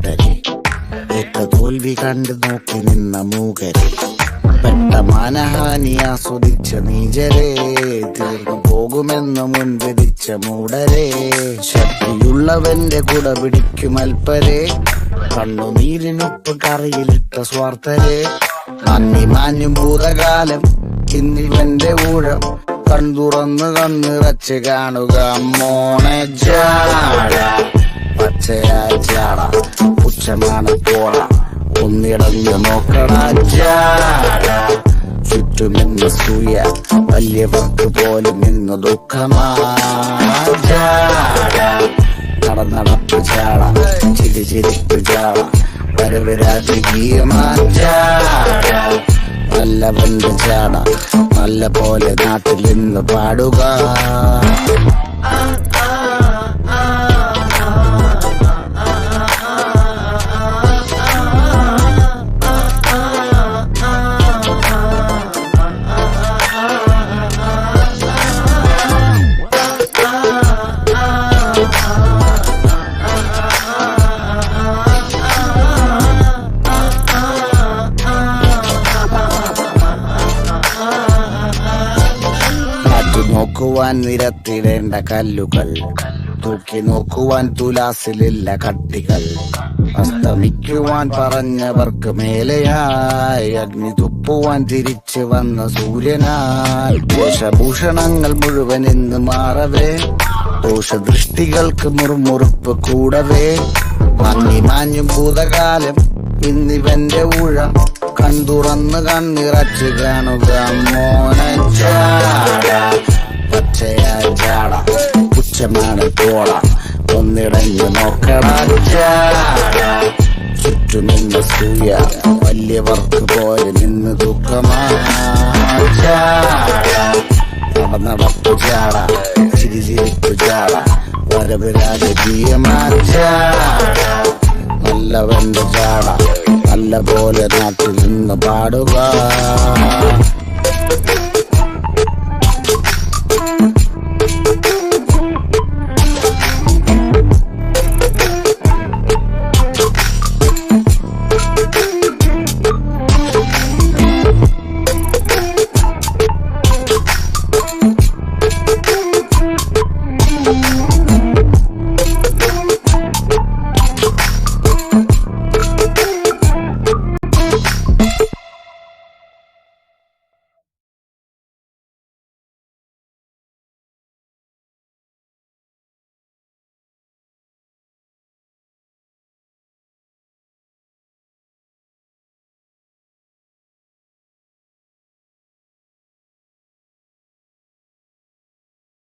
കൂട്ടരെ ഏറ്റ തോൽവി കണ്ടു നോക്കി നിന്ന മൂകരെ പെട്ട മാനഹാനി ആസ്വദിച്ച നീചരെ തീർന്നു പോകുമെന്ന് മുൻവിധിച്ച മൂടരെ ശക്തിയുള്ളവന്റെ കുട പിടിക്കും അൽപ്പരെ കണ്ണുനീരിനൊപ്പ് കറിയിലിട്ട സ്വാർത്ഥരെ നന്ദി മാഞ്ഞും ഭൂതകാലം ഇന്നിവന്റെ ഊഴം കൺതുറന്ന് കണ്ണിറച്ച് കാണുക മോണെ ജാട പച്ചയായ ചാട പുച്ഛമാണ് പോള ഒന്നിടഞ്ഞു നോക്കണ ജാട ചുറ്റുമെന്ന് സൂയ വലിയവർക്ക് പോലും ഇന്ന് ദുഃഖമാ ജാട നടന്നടപ്പ് ചാട ചിരിച്ചിരിപ്പ് ചാട വരവ് രാജകീയമാ ജാട നല്ലവന്റെ ചാട നല്ല പോലെ നാട്ടിൽ നിന്ന് പാടുക നോക്കുവാൻ നിരത്തിടേണ്ട കല്ലുകൾ തൂക്കി നോക്കുവാൻ തുലാസിലില്ല കട്ടികൾ അസ്തമിക്കുവാൻ പറഞ്ഞവർക്ക് മേലെയായി അഗ്നി തുപ്പുവാൻ തിരിച്ചു വന്ന സൂര്യനായി ദോഷഭൂഷണങ്ങൾ മുഴുവൻ ഇന്ന് മാറവേ ദോഷദൃഷ്ടികൾക്ക് മുറുമുറുപ്പ് കൂടവേ മങ്ങി മാഞ്ഞും ഭൂതകാലം ഇന്നിവന്റെ ഊഴം കൺതുറന്ന് കണ്ണിറച്ച് കാണുക മോനെ ചാട പച്ചയായ ചാട പുച്ഛമാണ് പോള ഒന്നിടഞ്ഞു നോക്കട ചാട ചുറ്റുമിന്ന സൂയ വലിയവർക്ക് പോലെ നിന്ന് ദുഃഖമാ ചാട നടന്നടപ്പ് ചാട ചിരിച്ചിരിപ്പ് ചാട വരവ് രാജകീയമാ ചാട നല്ലവന്റെ ചാട നല്ല പോലെ നാട്ടിൽ നിന്ന് പാടുക